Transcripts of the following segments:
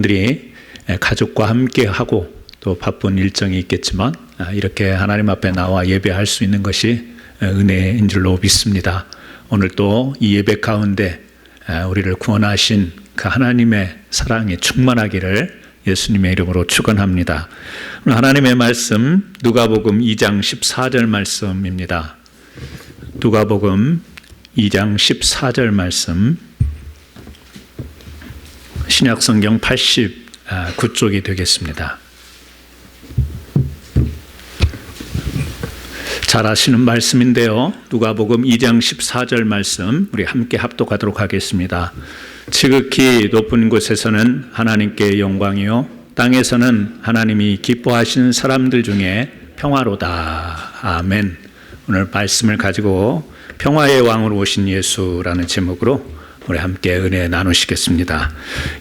들이 가족과 함께 하고 또 바쁜 일정이 있겠지만 이렇게 하나님 앞에 나와 예배할 수 있는 것이 은혜인 줄로 믿습니다. 오늘 또 이 예배 가운데 우리를 구원하신 그 하나님의 사랑이 충만하기를 예수님의 이름으로 축원합니다. 오늘 하나님의 말씀 누가복음 2장 14절 말씀입니다. 누가복음 2장 14절 말씀, 신약성경 89쪽이 되겠습니다. 잘 아시는 말씀인데요. 누가복음 2장 14절 말씀 우리 함께 합독하도록 하겠습니다. 지극히 높은 곳에서는 하나님께 영광이요 땅에서는 하나님이 기뻐하시는 사람들 중에 평화로다. 아멘. 오늘 말씀을 가지고 평화의 왕으로 오신 예수라는 제목으로 우리 함께 은혜 나누시겠습니다.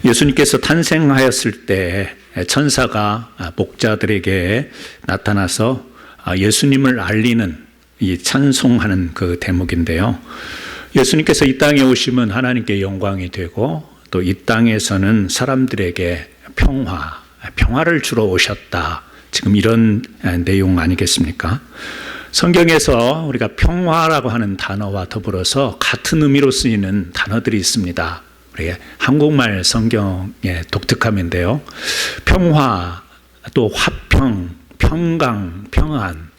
예수님께서 탄생하였을 때 천사가 목자들에게 나타나서 예수님을 알리는 이 찬송하는 그 대목인데요. 예수님께서 이 땅에 오시면 하나님께 영광이 되고 또 이 땅에서는 사람들에게 평화를 주러 오셨다. 지금 이런 내용 아니겠습니까? 성경에서 우리가 평화라고 하는 단어와 더불어서 같은 의미로 쓰이는 단어들이 있습니다. 우리 한국말 성경의 독특함인데요. 평화, 또 화평, 평강, 평안,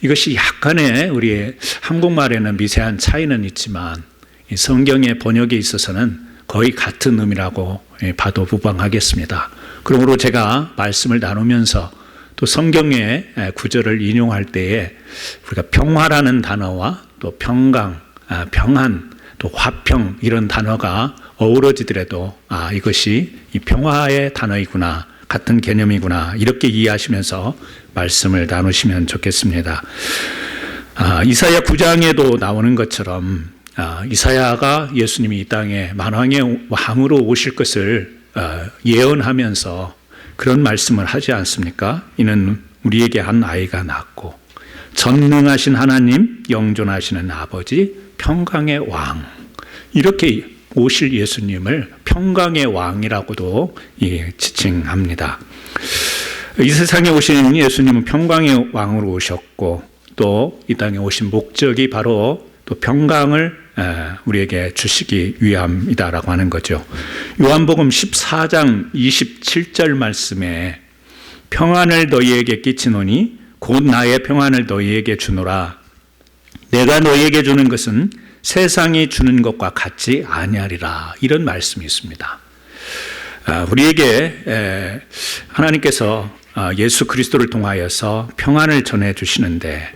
이것이 약간의 우리의 한국말에는 미세한 차이는 있지만 이 성경의 번역에 있어서는 거의 같은 의미라고 봐도 무방하겠습니다. 그러므로 제가 말씀을 나누면서 또 성경의 구절을 인용할 때에 우리가 평화라는 단어와 또 평강, 평안, 또 화평 이런 단어가 어우러지더라도 이것이 이 평화의 단어이구나, 같은 개념이구나 이렇게 이해하시면서 말씀을 나누시면 좋겠습니다. 이사야 9장에도 나오는 것처럼 이사야가 예수님이 이 땅에 만왕의 왕으로 오실 것을 예언하면서 그런 말씀을 하지 않습니까? 이는 우리에게 한 아이가 낳고 전능하신 하나님, 영존하시는 아버지, 평강의 왕, 이렇게 오실 예수님을 평강의 왕이라고도 지칭합니다. 이 세상에 오신 예수님은 평강의 왕으로 오셨고 또 이 땅에 오신 목적이 바로 또 평강을 우리에게 주시기 위함이다라고 하는 거죠. 요한복음 14장 27절 말씀에 평안을 너희에게 끼치노니 곧 나의 평안을 너희에게 주노라. 내가 너희에게 주는 것은 세상이 주는 것과 같지 아니하리라. 이런 말씀이 있습니다. 우리에게 하나님께서 예수 그리스도를 통하여서 평안을 전해 주시는데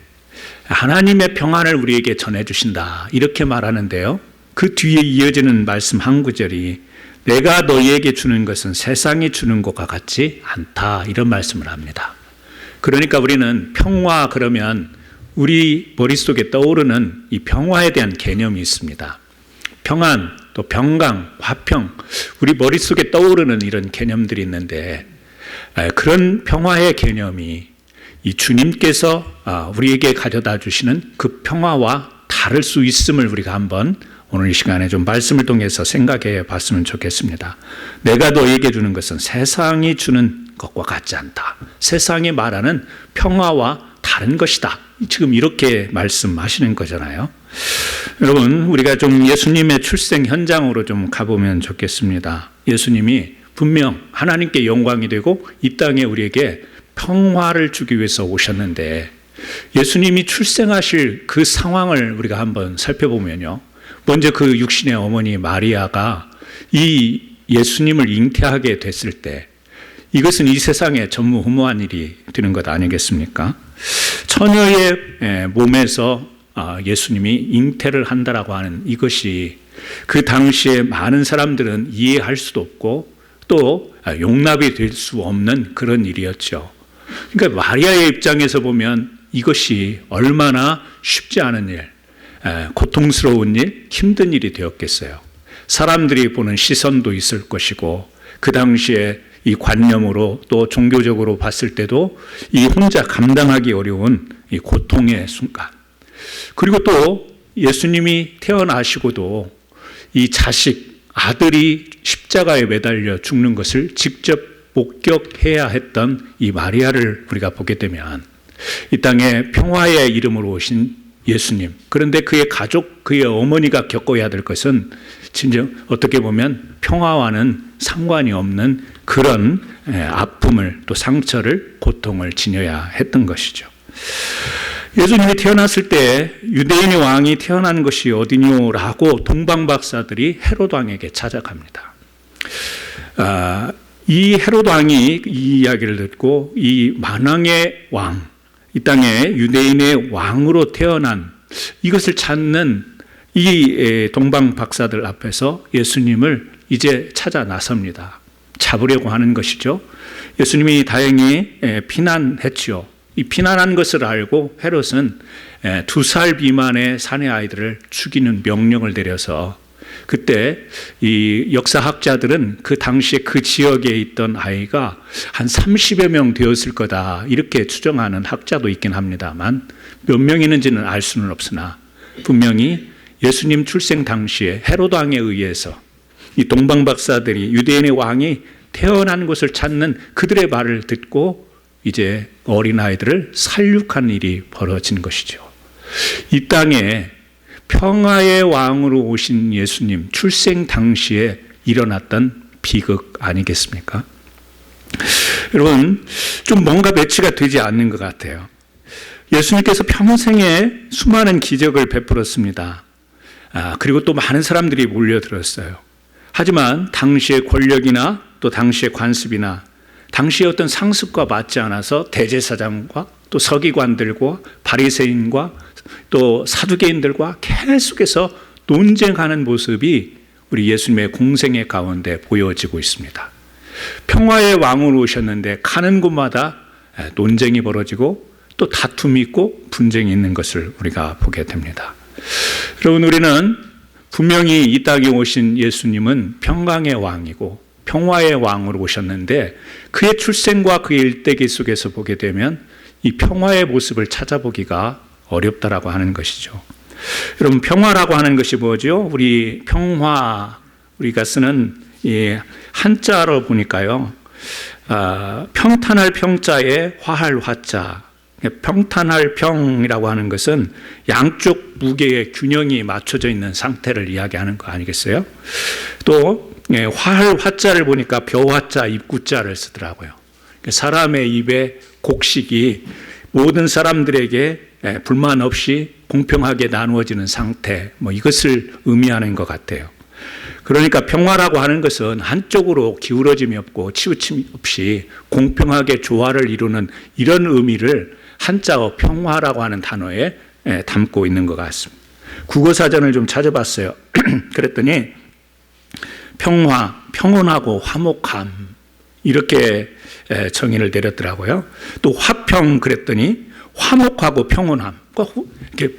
하나님의 평안을 우리에게 전해 주신다 이렇게 말하는데요. 그 뒤에 이어지는 말씀 한 구절이 내가 너희에게 주는 것은 세상이 주는 것과 같지 않다 이런 말씀을 합니다. 그러니까 우리는 평화 그러면 우리 머릿속에 떠오르는 이 평화에 대한 개념이 있습니다. 평안, 또 평강, 화평, 우리 머릿속에 떠오르는 이런 개념들이 있는데 그런 평화의 개념이 이 주님께서 우리에게 가져다 주시는 그 평화와 다를 수 있음을 우리가 한번 오늘 이 시간에 좀 말씀을 통해서 생각해 봤으면 좋겠습니다. 내가 너에게 주는 것은 세상이 주는 것과 같지 않다. 세상이 말하는 평화와 다른 것이다. 지금 이렇게 말씀하시는 거잖아요. 여러분, 우리가 좀 예수님의 출생 현장으로 좀 가보면 좋겠습니다. 예수님이 분명 하나님께 영광이 되고 이 땅에 우리에게 평화를 주기 위해서 오셨는데 예수님이 출생하실 그 상황을 우리가 한번 살펴보면요. 먼저 그 육신의 어머니 마리아가 이 예수님을 잉태하게 됐을 때 이것은 이 세상에 전무후무한 일이 되는 것 아니겠습니까? 처녀의 몸에서 예수님이 잉태를 한다라고 하는 이것이 그 당시에 많은 사람들은 이해할 수도 없고 또 용납이 될 수 없는 그런 일이었죠. 그러니까 마리아의 입장에서 보면 이것이 얼마나 쉽지 않은 일, 고통스러운 일, 힘든 일이 되었겠어요. 사람들이 보는 시선도 있을 것이고 그 당시에 이 관념으로 또 종교적으로 봤을 때도 이 혼자 감당하기 어려운 이 고통의 순간, 그리고 또 예수님이 태어나시고도 이 자식 아들이 십자가에 매달려 죽는 것을 직접 목격해야 했던 이 마리아를 우리가 보게 되면 이 땅에 평화의 이름으로 오신 예수님, 그런데 그의 가족, 그의 어머니가 겪어야 될 것은 진정 어떻게 보면 평화와는 상관이 없는 그런 아픔을, 또 상처를, 고통을 지녀야 했던 것이죠. 예수님이 태어났을 때 유대인의 왕이 태어난 것이 어디뇨라고 동방박사들이 헤롯 왕에게 찾아갑니다. 이 헤롯 왕이 이 이야기를 듣고 이 만왕의 왕, 이 땅에 유대인의 왕으로 태어난 이것을 찾는 이 동방박사들 앞에서 예수님을 이제 찾아 나섭니다. 잡으려고 하는 것이죠. 예수님이 다행히 피난했지요. 이 피난한 것을 알고 헤롯은 2살 미만의 사내 아이들을 죽이는 명령을 내려서, 그때 이 역사학자들은 그 당시에 그 지역에 있던 아이가 한 30여 명 되었을 거다 이렇게 추정하는 학자도 있긴 합니다만 몇 명이는지는 알 수는 없으나 분명히 예수님 출생 당시에 헤롯 왕에 의해서 이 동방박사들이 유대인의 왕이 태어난 곳을 찾는 그들의 말을 듣고 이제 어린아이들을 살육한 일이 벌어진 것이죠. 이 땅에 평화의 왕으로 오신 예수님 출생 당시에 일어났던 비극 아니겠습니까? 여러분, 좀 뭔가 매치가 되지 않는 것 같아요. 예수님께서 평생에 수많은 기적을 베풀었습니다. 그리고 또 많은 사람들이 몰려들었어요. 하지만 당시의 권력이나 또 당시의 관습이나 당시의 어떤 상습과 맞지 않아서 대제사장과 또 서기관들과 바리새인과 또 사두개인들과 계속해서 논쟁하는 모습이 우리 예수님의 공생의 가운데 보여지고 있습니다. 평화의 왕으로 오셨는데 가는 곳마다 논쟁이 벌어지고 또 다툼이 있고 분쟁이 있는 것을 우리가 보게 됩니다. 여러분, 우리는 분명히 이 땅에 오신 예수님은 평강의 왕이고 평화의 왕으로 오셨는데 그의 출생과 그의 일대기 속에서 보게 되면 이 평화의 모습을 찾아보기가 어렵다라고 하는 것이죠. 여러분, 평화라고 하는 것이 뭐죠? 우리 평화, 우리가 쓰는 이 한자로 보니까요, 평탄할 평자에 화할 화자. 평탄할 평이라고 하는 것은 양쪽 무게의 균형이 맞춰져 있는 상태를 이야기하는 거 아니겠어요? 또 화할 화자를 보니까 벼화자, 입구자를 쓰더라고요. 사람의 입에 곡식이 모든 사람들에게 불만 없이 공평하게 나누어지는 상태, 이것을 의미하는 것 같아요. 그러니까 평화라고 하는 것은 한쪽으로 기울어짐이 없고 치우침이 없이 공평하게 조화를 이루는 이런 의미를 한자어 평화라고 하는 단어에 담고 있는 것 같습니다. 국어사전을 좀 찾아봤어요. 그랬더니 평화, 평온하고 화목함 이렇게 정의를 내렸더라고요. 또 화평 그랬더니 화목하고 평온함. 이렇게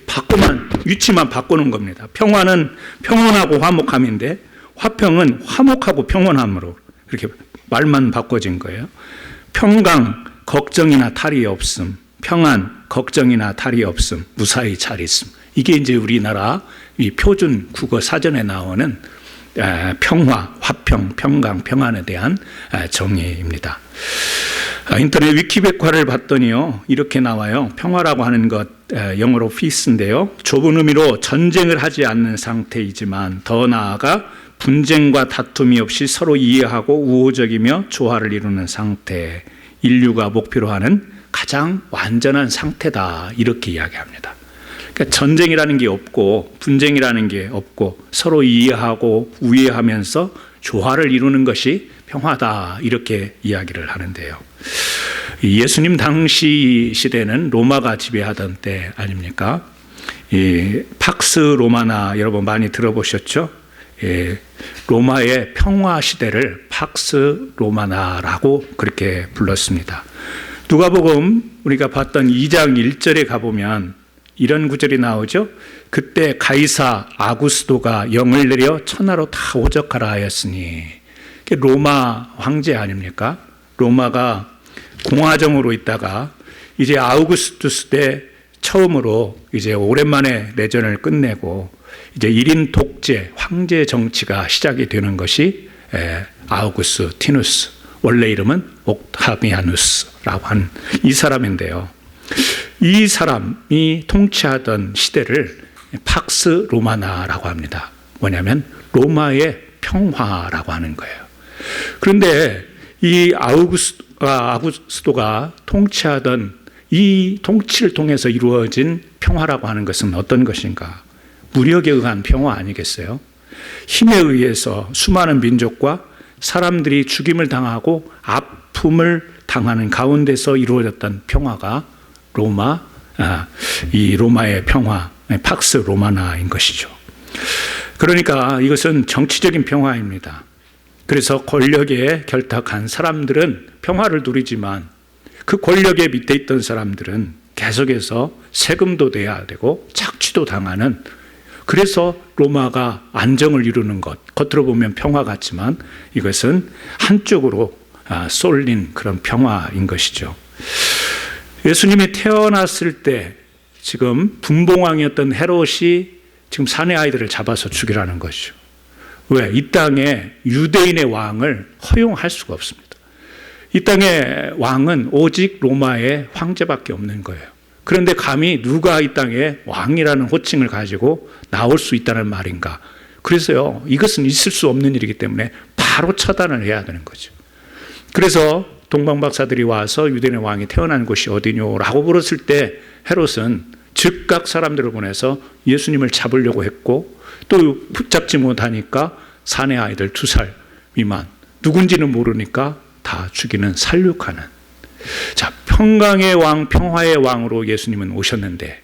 위치만 바꾸는 겁니다. 평화는 평온하고 화목함인데 화평은 화목하고 평온함으로 이렇게 말만 바꿔진 거예요. 평강, 걱정이나 탈이 없음. 평안, 걱정이나 탈이 없음. 무사히 잘 있음. 이게 이제 우리나라 이 표준 국어 사전에 나오는 평화, 화평, 평강, 평안에 대한 정의입니다. 인터넷 위키백과를 봤더니요, 이렇게 나와요. 평화라고 하는 것, 영어로 peace인데요. 좁은 의미로 전쟁을 하지 않는 상태이지만 더 나아가 분쟁과 다툼이 없이 서로 이해하고 우호적이며 조화를 이루는 상태, 인류가 목표로 하는 가장 완전한 상태다, 이렇게 이야기합니다. 그러니까 전쟁이라는 게 없고 분쟁이라는 게 없고 서로 이해하고 우애하면서 조화를 이루는 것이 평화다, 이렇게 이야기를 하는데요. 예수님 당시 시대는 로마가 지배하던 때 아닙니까? 이 팍스 로마나 여러분 많이 들어보셨죠? 로마의 평화 시대를 팍스 로마나라고 그렇게 불렀습니다. 누가복음 우리가 봤던 2장 1절에 가보면 이런 구절이 나오죠. 그때 가이사 아구스도가 영을 내려 천하로 다 오적하라 하였으니, 로마 황제 아닙니까? 로마가 공화정으로 있다가 이제 아우구스투스 때 처음으로 이제 오랜만에 내전을 끝내고 이제 1인 독재, 황제 정치가 시작이 되는 것이 아우구스티누스, 원래 이름은 옥타비아누스라고 하는 이 사람인데요. 이 사람이 통치하던 시대를 팍스 로마나라고 합니다. 뭐냐면 로마의 평화라고 하는 거예요. 그런데 이 아우구스도가 통치하던 이 통치를 통해서 이루어진 평화라고 하는 것은 어떤 것인가? 무력에 의한 평화 아니겠어요? 힘에 의해서 수많은 민족과 사람들이 죽임을 당하고 아픔을 당하는 가운데서 이루어졌던 평화가 이 로마의 평화, 팍스 로마나인 것이죠. 그러니까 이것은 정치적인 평화입니다. 그래서 권력에 결탁한 사람들은 평화를 누리지만 그 권력의 밑에 있던 사람들은 계속해서 세금도 내야 되고 착취도 당하는, 그래서 로마가 안정을 이루는 것, 겉으로 보면 평화 같지만 이것은 한쪽으로 쏠린 그런 평화인 것이죠. 예수님이 태어났을 때 지금 분봉왕이었던 헤롯이 지금 사내 아이들을 잡아서 죽이라는 것이죠. 왜? 이 땅에 유대인의 왕을 허용할 수가 없습니다. 이 땅의 왕은 오직 로마의 황제밖에 없는 거예요. 그런데 감히 누가 이 땅에 왕이라는 호칭을 가지고 나올 수 있다는 말인가? 그래서요, 이것은 있을 수 없는 일이기 때문에 바로 처단을 해야 되는 거죠. 그래서 동방박사들이 와서 유대인의 왕이 태어난 곳이 어디뇨라고 물었을 때 헤롯은 즉각 사람들을 보내서 예수님을 잡으려고 했고, 또 붙잡지 못하니까 사내 아이들 2살 미만, 누군지는 모르니까 다 죽이는, 살육하는. 자, 평강의 왕, 평화의 왕으로 예수님은 오셨는데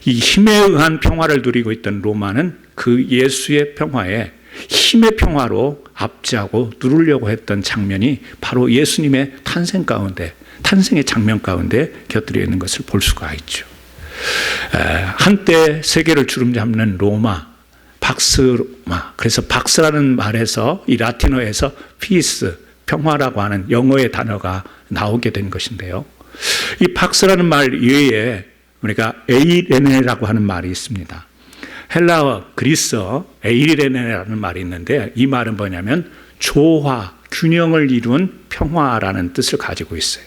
이 힘에 의한 평화를 누리고 있던 로마는 그 예수의 평화에 힘의 평화로 압제하고 누르려고 했던 장면이 바로 예수님의 탄생 가운데, 탄생의 장면 가운데 곁들여 있는 것을 볼 수가 있죠. 한때 세계를 주름잡는 로마, 박스로마. 그래서 박스라는 말에서, 이 라틴어에서 피스, 평화라고 하는 영어의 단어가 나오게 된 것인데요. 이 박스라는 말 이외에 우리가 에이레네라고 하는 말이 있습니다. 헬라어, 그리스어 에이레네라는 말이 있는데 이 말은 뭐냐면 조화, 균형을 이룬 평화라는 뜻을 가지고 있어요.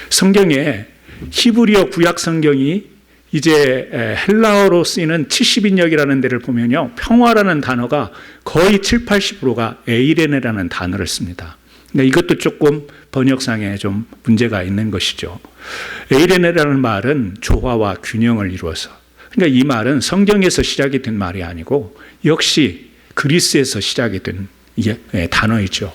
성경에 히브리어 구약 성경이 이제 헬라어로 쓰이는 70인역이라는 데를 보면요, 평화라는 단어가 거의 70~80%가 에이레네라는 단어를 씁니다. 그러니까 이것도 조금 번역상에 좀 문제가 있는 것이죠. 에이레네라는 말은 조화와 균형을 이루어서, 그러니까 이 말은 성경에서 시작이 된 말이 아니고 역시 그리스에서 시작이 된 단어이죠.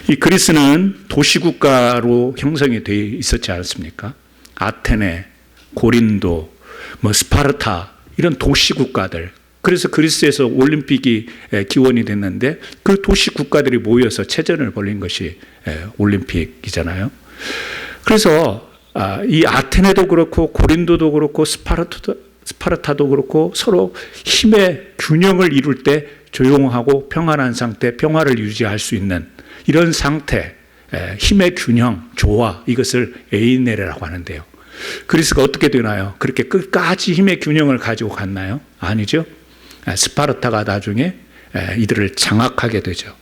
이 그리스는 도시국가로 형성이 되어 있었지 않습니까? 아테네, 고린도, 스파르타, 이런 도시국가들. 그래서 그리스에서 올림픽이 기원이 됐는데 그 도시국가들이 모여서 체전을 벌인 것이 올림픽이잖아요. 그래서 이 아테네도 그렇고 고린도도 그렇고 스파르타도 그렇고 서로 힘의 균형을 이룰 때 조용하고 평안한 상태, 평화를 유지할 수 있는 이런 상태, 힘의 균형, 조화, 이것을 에이네라고 하는데요. 그리스가 어떻게 되나요? 그렇게 끝까지 힘의 균형을 가지고 갔나요? 아니죠. 스파르타가 나중에 이들을 장악하게 되죠.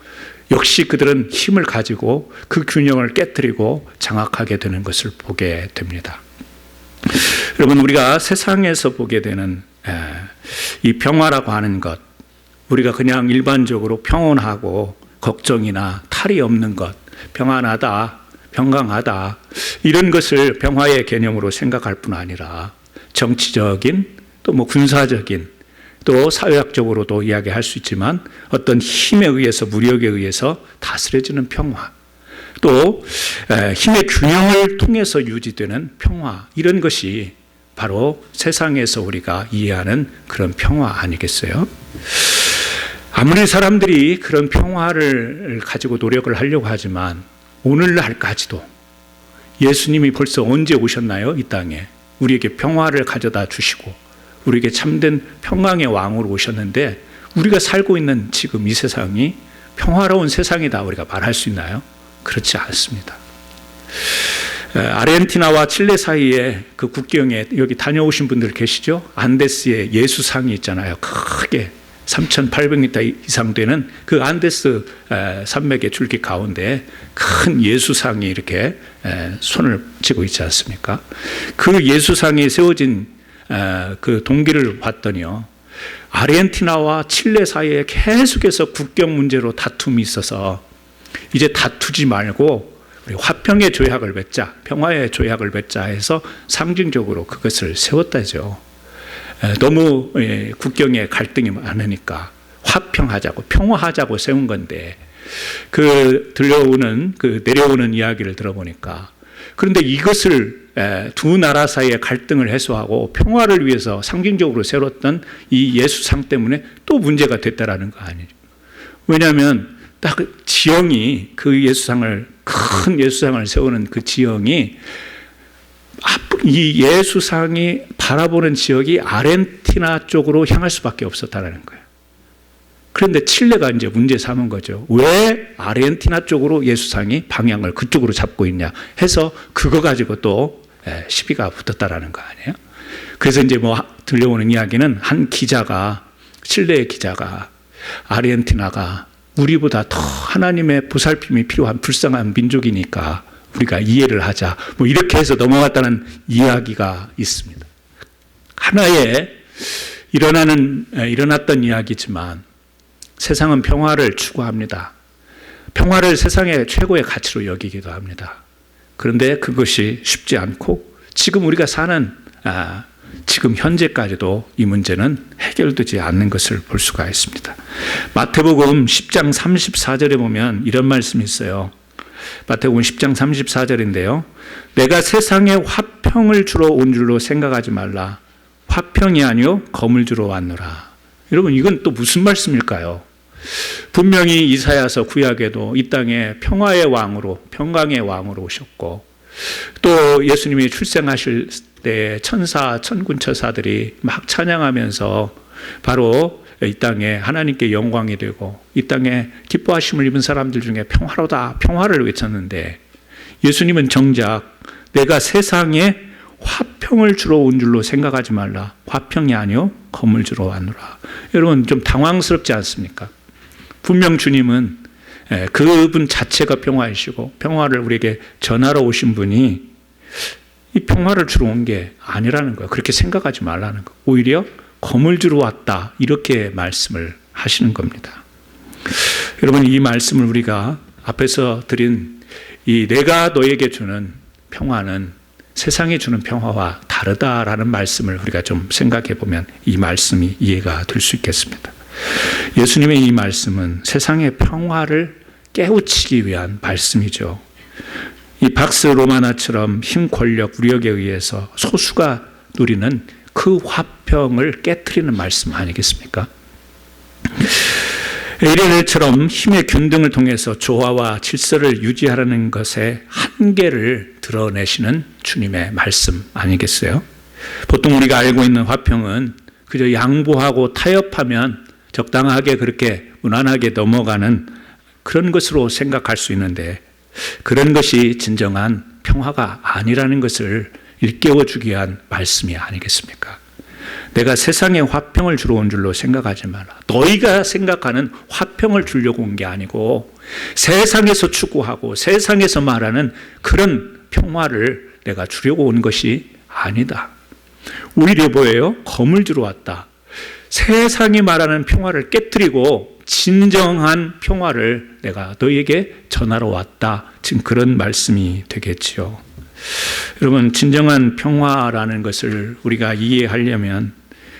역시 그들은 힘을 가지고 그 균형을 깨뜨리고 장악하게 되는 것을 보게 됩니다. 여러분, 우리가 세상에서 보게 되는 이 평화라고 하는 것, 우리가 그냥 일반적으로 평온하고 걱정이나 탈이 없는 것, 평안하다, 평강하다, 이런 것을 평화의 개념으로 생각할 뿐 아니라 정치적인, 또 군사적인, 또 사회학적으로도 이야기할 수 있지만 어떤 힘에 의해서, 무력에 의해서 다스려지는 평화, 또 힘의 균형을 통해서 유지되는 평화, 이런 것이 바로 세상에서 우리가 이해하는 그런 평화 아니겠어요? 아무리 사람들이 그런 평화를 가지고 노력을 하려고 하지만 오늘날까지도 예수님이 벌써 언제 오셨나요? 이 땅에 우리에게 평화를 가져다 주시고 우리에게 참된 평강의 왕으로 오셨는데 우리가 살고 있는 지금 이 세상이 평화로운 세상이다 우리가 말할 수 있나요? 그렇지 않습니다. 아르헨티나와 칠레 사이에 그 국경에 여기 다녀오신 분들 계시죠? 안데스에 예수상이 있잖아요. 크게 3,800m 이상 되는 그 안데스 산맥의 줄기 가운데 큰 예수상이 이렇게 손을 쥐고 있지 않습니까? 그 예수상이 세워진 그 동기를 봤더니요, 아르헨티나와 칠레 사이에 계속해서 국경 문제로 다툼이 있어서 이제 다투지 말고 우리 화평의 조약을 맺자, 평화의 조약을 맺자 해서 상징적으로 그것을 세웠다죠. 너무 국경에 갈등이 많으니까 화평하자고, 평화하자고 세운 건데, 그 내려오는 이야기를 들어보니까, 그런데 이것을 두 나라 사이의 갈등을 해소하고 평화를 위해서 상징적으로 세웠던 이 예수상 때문에 또 문제가 됐다라는 거 아니에요. 왜냐하면 딱 지형이, 그 큰 예수상을 세우는 그 지형이, 이 예수상이 바라보는 지역이 아르헨티나 쪽으로 향할 수밖에 없었다는 거예요. 그런데 칠레가 이제 문제 삼은 거죠. 왜 아르헨티나 쪽으로 예수상이 방향을 그쪽으로 잡고 있냐 해서 그거 가지고 또 시비가 붙었다라는 거 아니에요. 그래서 이제 들려오는 이야기는 한 기자가, 칠레의 기자가, 아르헨티나가 우리보다 더 하나님의 보살핌이 필요한 불쌍한 민족이니까 우리가 이해를 하자, 이렇게 해서 넘어갔다는 이야기가 있습니다. 하나의 일어났던 이야기지만 세상은 평화를 추구합니다. 평화를 세상의 최고의 가치로 여기기도 합니다. 그런데 그것이 쉽지 않고 지금 우리가 사는 지금 현재까지도 이 문제는 해결되지 않는 것을 볼 수가 있습니다. 마태복음 10장 34절에 보면 이런 말씀이 있어요. 마태복음 10장 34절인데요. 내가 세상에 화평을 주러 온 줄로 생각하지 말라. 화평이 아니요 검을 주러 왔노라. 여러분, 이건 또 무슨 말씀일까요? 분명히 이사야서 구약에도 이 땅에 평화의 왕으로, 평강의 왕으로 오셨고, 또 예수님이 출생하실 때 천사, 천군 천사들이 막 찬양하면서 바로 이 땅에 하나님께 영광이 되고 이 땅에 기뻐하심을 입은 사람들 중에 평화로다, 평화를 외쳤는데, 예수님은 정작 내가 세상에 화평을 주러 온 줄로 생각하지 말라. 화평이 아니요 검을 주러 왔노라. 여러분, 좀 당황스럽지 않습니까? 분명 주님은 그분 자체가 평화이시고 평화를 우리에게 전하러 오신 분이 이 평화를 주러 온 게 아니라는 거예요. 그렇게 생각하지 말라는 거. 오히려 검을 주러 왔다, 이렇게 말씀을 하시는 겁니다. 여러분, 이 말씀을 우리가 앞에서 드린 이 내가 너에게 주는 평화는 세상이 주는 평화와 다르다라는 말씀을 우리가 좀 생각해 보면 이 말씀이 이해가 될 수 있겠습니다. 예수님의 이 말씀은 세상의 평화를 깨우치기 위한 말씀이죠. 이 박스 로마나처럼 힘, 권력, 무력에 의해서 소수가 누리는 그 화평을 깨트리는 말씀 아니겠습니까? 에이레헬처럼 힘의 균등을 통해서 조화와 질서를 유지하라는 것의 한계를 드러내시는 주님의 말씀 아니겠어요? 보통 우리가 알고 있는 화평은 그저 양보하고 타협하면 적당하게 그렇게 무난하게 넘어가는 그런 것으로 생각할 수 있는데, 그런 것이 진정한 평화가 아니라는 것을 일깨워주기 위한 말씀이 아니겠습니까? 내가 세상에 화평을 주러 온 줄로 생각하지 마라. 너희가 생각하는 화평을 주려고 온 게 아니고 세상에서 추구하고 세상에서 말하는 그런 평화를 내가 주려고 온 것이 아니다. 오히려 뭐예요? 검을 주러 왔다. 세상이 말하는 평화를 깨뜨리고 진정한 평화를 내가 너희에게 전하러 왔다. 지금 그런 말씀이 되겠지요. 여러분, 진정한 평화라는 것을 우리가 이해하려면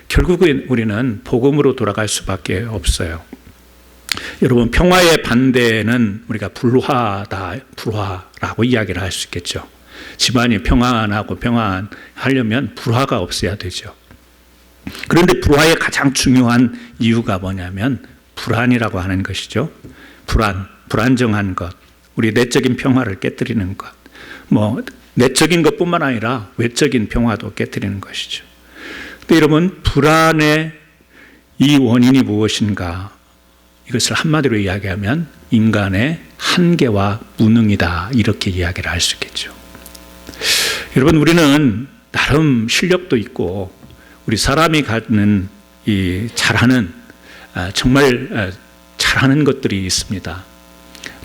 결국은 우리는 복음으로 돌아갈 수밖에 없어요. 여러분, 평화의 반대는 우리가 불화다, 불화라고 이야기를 할 수 있겠죠. 집안이 평안하고 평안하려면 불화가 없어야 되죠. 그런데 불화의 가장 중요한 이유가 뭐냐면 불안이라고 하는 것이죠. 불안정한 것, 우리 내적인 평화를 깨뜨리는 것, 내적인 것뿐만 아니라 외적인 평화도 깨뜨리는 것이죠. 근데 여러분, 불안의 이 원인이 무엇인가? 이것을 한마디로 이야기하면 인간의 한계와 무능이다, 이렇게 이야기를 할 수 있겠죠. 여러분, 우리는 나름 실력도 있고 우리 사람이 갖는 이 정말 잘하는 것들이 있습니다.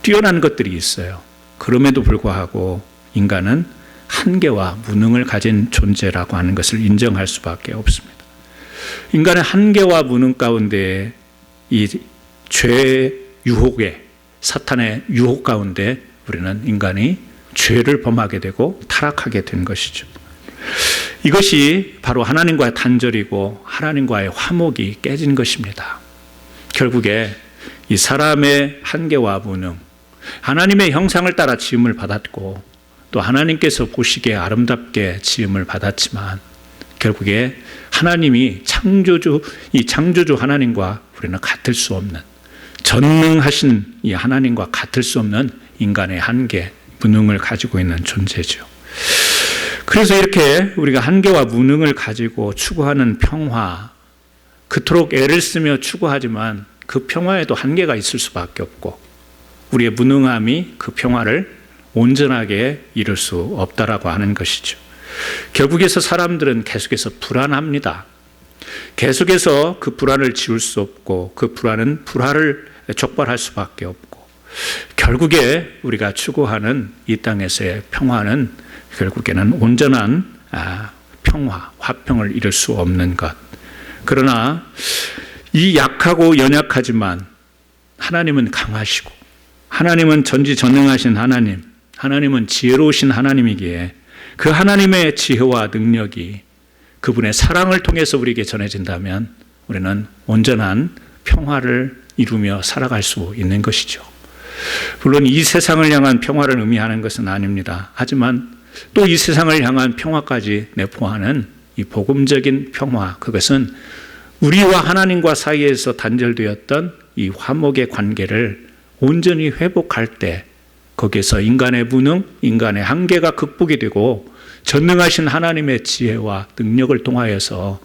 뛰어난 것들이 있어요. 그럼에도 불구하고 인간은 한계와 무능을 가진 존재라고 하는 것을 인정할 수밖에 없습니다. 인간의 한계와 무능 가운데 이 죄의 유혹에, 사탄의 유혹 가운데 우리는 인간이 죄를 범하게 되고 타락하게 된 것이죠. 이것이 바로 하나님과의 단절이고 하나님과의 화목이 깨진 것입니다. 결국에 이 사람의 한계와 무능, 하나님의 형상을 따라 지음을 받았고 또 하나님께서 보시기에 아름답게 지음을 받았지만 결국에 하나님이 이 창조주 하나님과 우리는 같을 수 없는, 전능하신 이 하나님과 같을 수 없는 인간의 한계, 무능을 가지고 있는 존재죠. 그래서 이렇게 우리가 한계와 무능을 가지고 추구하는 평화, 그토록 애를 쓰며 추구하지만 그 평화에도 한계가 있을 수밖에 없고 우리의 무능함이 그 평화를 온전하게 이룰 수 없다라고 하는 것이죠. 결국에서 사람들은 계속해서 불안합니다. 계속해서 그 불안을 지울 수 없고 그 불안은 불화를 촉발할 수밖에 없고 결국에 우리가 추구하는 이 땅에서의 평화는 결국에는 온전한 평화, 화평을 이룰 수 없는 것. 그러나 이 약하고 연약하지만 하나님은 강하시고 하나님은 전지전능하신 하나님, 하나님은 지혜로우신 하나님이기에 그 하나님의 지혜와 능력이 그분의 사랑을 통해서 우리에게 전해진다면 우리는 온전한 평화를 이루며 살아갈 수 있는 것이죠. 물론 이 세상을 향한 평화를 의미하는 것은 아닙니다. 하지만 또 이 세상을 향한 평화까지 내포하는 이 복음적인 평화, 그것은 우리와 하나님과 사이에서 단절되었던 이 화목의 관계를 온전히 회복할 때 거기에서 인간의 무능, 인간의 한계가 극복이 되고 전능하신 하나님의 지혜와 능력을 통하여서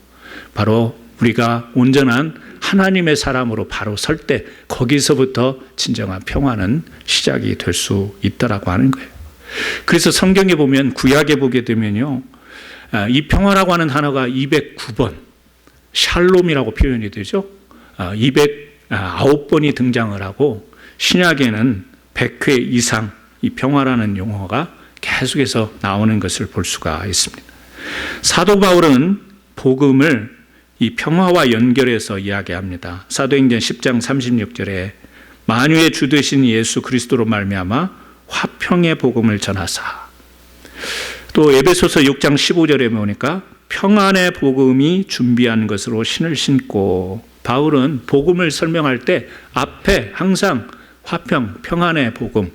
바로 우리가 온전한 하나님의 사람으로 바로 설 때 거기서부터 진정한 평화는 시작이 될 수 있다라고 하는 거예요. 그래서 성경에 보면 구약에 보게 되면요, 이 평화라고 하는 단어가 209번 샬롬이라고 표현이 되죠. 209번이 등장을 하고 신약에는 100회 이상 이 평화라는 용어가 계속해서 나오는 것을 볼 수가 있습니다. 사도 바울은 복음을 이 평화와 연결해서 이야기합니다. 사도행전 10장 36절에 만유의 주 되신 예수 그리스도로 말미암아 화평의 복음을 전하사, 또 에베소서 6장 15절에 보니까 평안의 복음이 준비한 것으로 신을 신고, 바울은 복음을 설명할 때 앞에 항상 화평, 평안의 복음,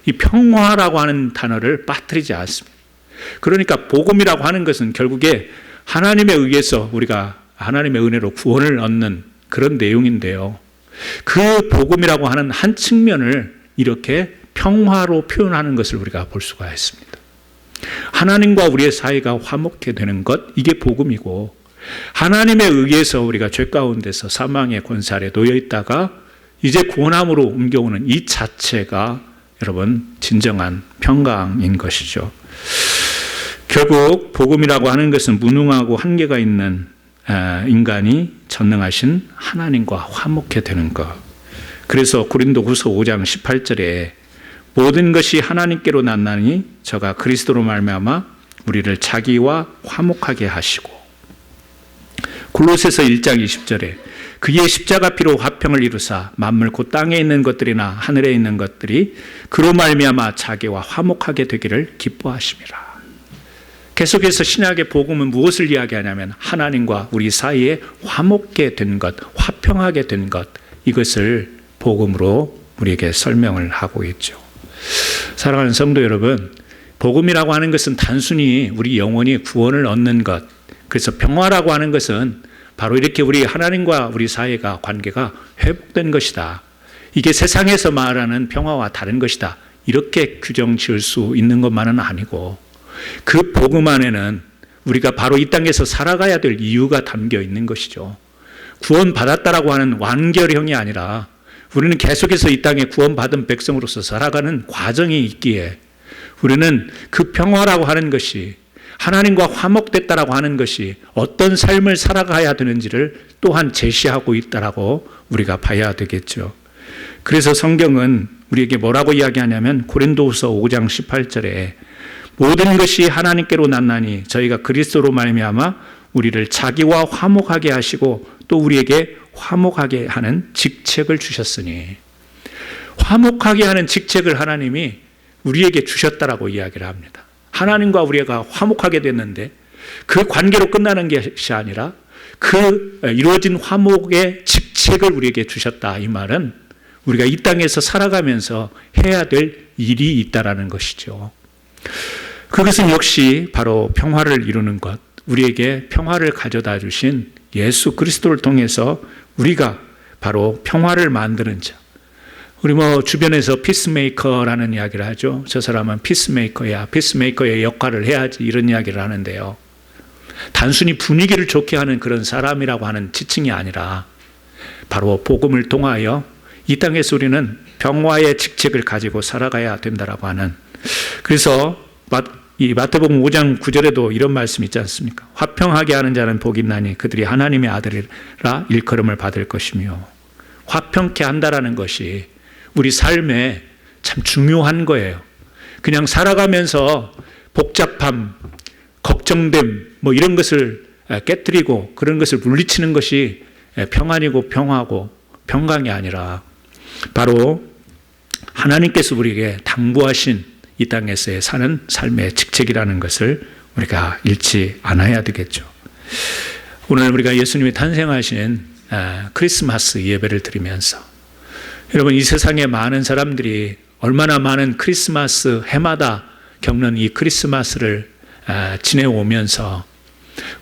이 평화라고 하는 단어를 빠뜨리지 않습니다. 그러니까 복음이라고 하는 것은 결국에 하나님에 의해서 우리가 하나님의 은혜로 구원을 얻는 그런 내용인데요. 그 복음이라고 하는 한 측면을 이렇게 평화로 표현하는 것을 우리가 볼 수가 있습니다. 하나님과 우리의 사이가 화목해 되는 것, 이게 복음이고, 하나님에 의해서 우리가 죄 가운데서 사망의 권세 아래 놓여 있다가 이제 구원함으로 옮겨오는 이 자체가 여러분 진정한 평강인 것이죠. 결국 복음이라고 하는 것은 무능하고 한계가 있는 인간이 전능하신 하나님과 화목해 되는 것. 그래서 고린도후서 5장 18절에 모든 것이 하나님께로 났나니 저가 그리스도로 말미암아 우리를 자기와 화목하게 하시고, 골로새서 1장 20절에 그의 십자가 피로 화평을 이루사 만물 곧 땅에 있는 것들이나 하늘에 있는 것들이 그로 말미암아 자기와 화목하게 되기를 기뻐하심이라. 계속해서 신약의 복음은 무엇을 이야기하냐면 하나님과 우리 사이에 화목게 된 것, 화평하게 된 것, 이것을 복음으로 우리에게 설명을 하고 있죠. 사랑하는 성도 여러분, 복음이라고 하는 것은 단순히 우리 영혼이 구원을 얻는 것, 그래서 평화라고 하는 것은 바로 이렇게 우리 하나님과 우리 사이가 관계가 회복된 것이다, 이게 세상에서 말하는 평화와 다른 것이다, 이렇게 규정 지을 수 있는 것만은 아니고, 그 복음 안에는 우리가 바로 이 땅에서 살아가야 될 이유가 담겨 있는 것이죠. 구원받았다라고 하는 완결형이 아니라 우리는 계속해서 이 땅에 구원받은 백성으로서 살아가는 과정이 있기에 우리는 그 평화라고 하는 것이, 하나님과 화목됐다라고 하는 것이 어떤 삶을 살아가야 되는지를 또한 제시하고 있다라고 우리가 봐야 되겠죠. 그래서 성경은 우리에게 뭐라고 이야기하냐면 고린도후서 5장 18절에 모든 것이 하나님께로 났나니 저희가 그리스도로 말미암아 우리를 자기와 화목하게 하시고 또 우리에게 화목하게 하는 직책을 주셨으니, 화목하게 하는 직책을 하나님이 우리에게 주셨다라고 이야기를 합니다. 하나님과 우리가 화목하게 됐는데 그 관계로 끝나는 것이 아니라 그 이루어진 화목의 직책을 우리에게 주셨다. 이 말은 우리가 이 땅에서 살아가면서 해야 될 일이 있다라는 것이죠. 그것은 역시 바로 평화를 이루는 것, 우리에게 평화를 가져다 주신 예수 그리스도를 통해서 우리가 바로 평화를 만드는 자. 우리 주변에서 피스메이커라는 이야기를 하죠. 저 사람은 피스메이커야. 피스메이커의 역할을 해야지, 이런 이야기를 하는데요. 단순히 분위기를 좋게 하는 그런 사람이라고 하는 지칭이 아니라 바로 복음을 통하여 이 땅에서 우리는 평화의 직책을 가지고 살아가야 된다라고 하는, 그래서 이 마태복음 5장 9절에도 이런 말씀이 있지 않습니까? 화평하게 하는 자는 복이 있나니 그들이 하나님의 아들이라 일컬음을 받을 것이며, 화평케 한다라는 것이 우리 삶에 참 중요한 거예요. 그냥 살아가면서 복잡함, 걱정됨 이런 것을 깨뜨리고 그런 것을 물리치는 것이 평안이고 평화고 평강이 아니라 바로 하나님께서 우리에게 당부하신 이 땅에서의 사는 삶의 직책이라는 것을 우리가 잃지 않아야 되겠죠. 오늘 우리가 예수님이 탄생하신 크리스마스 예배를 드리면서, 여러분, 이 세상에 많은 사람들이 얼마나 많은 크리스마스 해마다 겪는 이 크리스마스를 지내오면서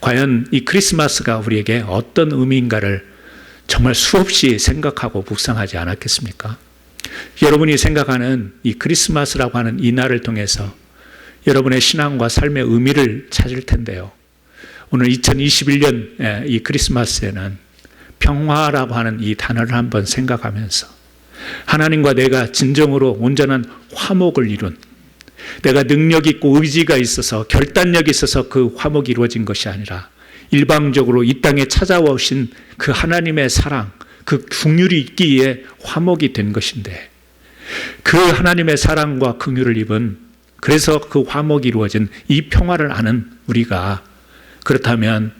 과연 이 크리스마스가 우리에게 어떤 의미인가를 정말 수없이 생각하고 묵상하지 않았겠습니까? 여러분이 생각하는 이 크리스마스라고 하는 이 날을 통해서 여러분의 신앙과 삶의 의미를 찾을 텐데요. 오늘 2021년 이 크리스마스에는 평화라고 하는 이 단어를 한번 생각하면서 하나님과 내가 진정으로 온전한 화목을 이룬, 내가 능력 있고 의지가 있어서 결단력이 있어서 그 화목이 이루어진 것이 아니라 일방적으로 이 땅에 찾아오신 그 하나님의 사랑, 그 긍휼이 있기에 화목이 된 것인데, 그 하나님의 사랑과 긍휼을 입은, 그래서 그 화목이 이루어진 이 평화를 아는 우리가 그렇다면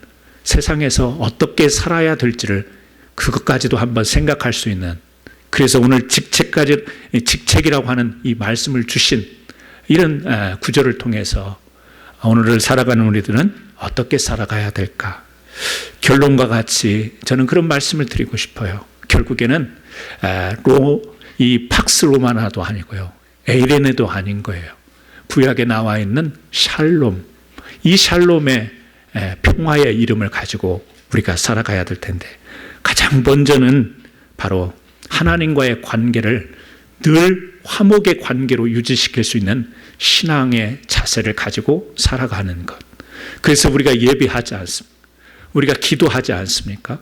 세상에서 어떻게 살아야 될지를 그것까지도 한번 생각할 수 있는, 그래서 오늘 직책이라고 하는 이 말씀을 주신 이런 구절을 통해서 오늘을 살아가는 우리들은 어떻게 살아가야 될까? 결론과 같이 저는 그런 말씀을 드리고 싶어요. 결국에는 이 팍스 로마나도 아니고요, 에이레네도 아닌 거예요. 구약에 나와 있는 샬롬, 이 샬롬의 평화의 이름을 가지고 우리가 살아가야 될 텐데, 가장 먼저는 바로 하나님과의 관계를 늘 화목의 관계로 유지시킬 수 있는 신앙의 자세를 가지고 살아가는 것. 그래서 우리가 예배하지 않습니까? 우리가 기도하지 않습니까?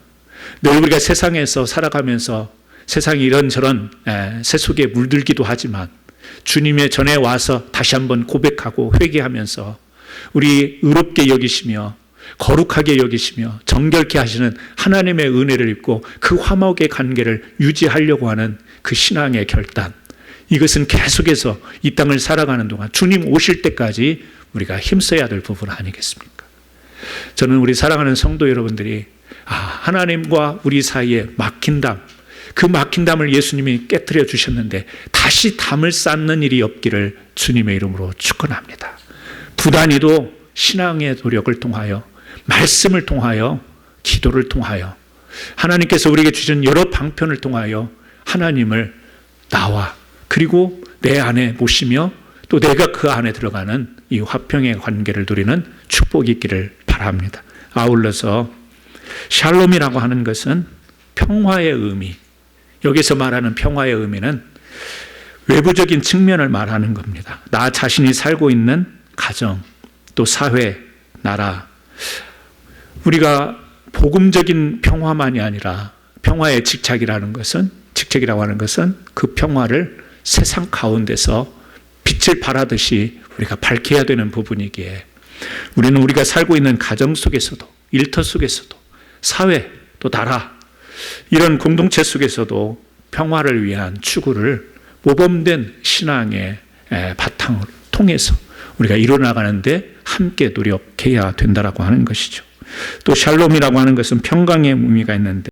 늘 우리가 세상에서 살아가면서 세상이 이런저런 세속에 물들기도 하지만 주님의 전에 와서 다시 한번 고백하고 회개하면서 우리 의롭게 여기시며 거룩하게 여기시며 정결케 하시는 하나님의 은혜를 입고 그 화목의 관계를 유지하려고 하는 그 신앙의 결단, 이것은 계속해서 이 땅을 살아가는 동안 주님 오실 때까지 우리가 힘써야 될 부분 아니겠습니까? 저는 우리 사랑하는 성도 여러분들이 하나님과 우리 사이에 막힌 담, 그 막힌 담을 예수님이 깨트려 주셨는데 다시 담을 쌓는 일이 없기를 주님의 이름으로 축원합니다. 부단히도 신앙의 노력을 통하여, 말씀을 통하여, 기도를 통하여, 하나님께서 우리에게 주신 여러 방편을 통하여 하나님을 나와 그리고 내 안에 모시며 또 내가 그 안에 들어가는 이 화평의 관계를 누리는 축복이 있기를 바랍니다. 아울러서 샬롬이라고 하는 것은 평화의 의미, 여기서 말하는 평화의 의미는 외부적인 측면을 말하는 겁니다. 나 자신이 살고 있는 가정, 또 사회, 나라, 우리가 복음적인 평화만이 아니라 평화의 직책이라고 하는 것은 그 평화를 세상 가운데서 빛을 발하듯이 우리가 밝혀야 되는 부분이기에 우리는 우리가 살고 있는 가정 속에서도, 일터 속에서도, 사회, 또 나라, 이런 공동체 속에서도 평화를 위한 추구를 모범된 신앙의 바탕을 통해서 우리가 이뤄나가는데 함께 노력해야 된다라고 하는 것이죠. 또 샬롬이라고 하는 것은 평강의 의미가 있는데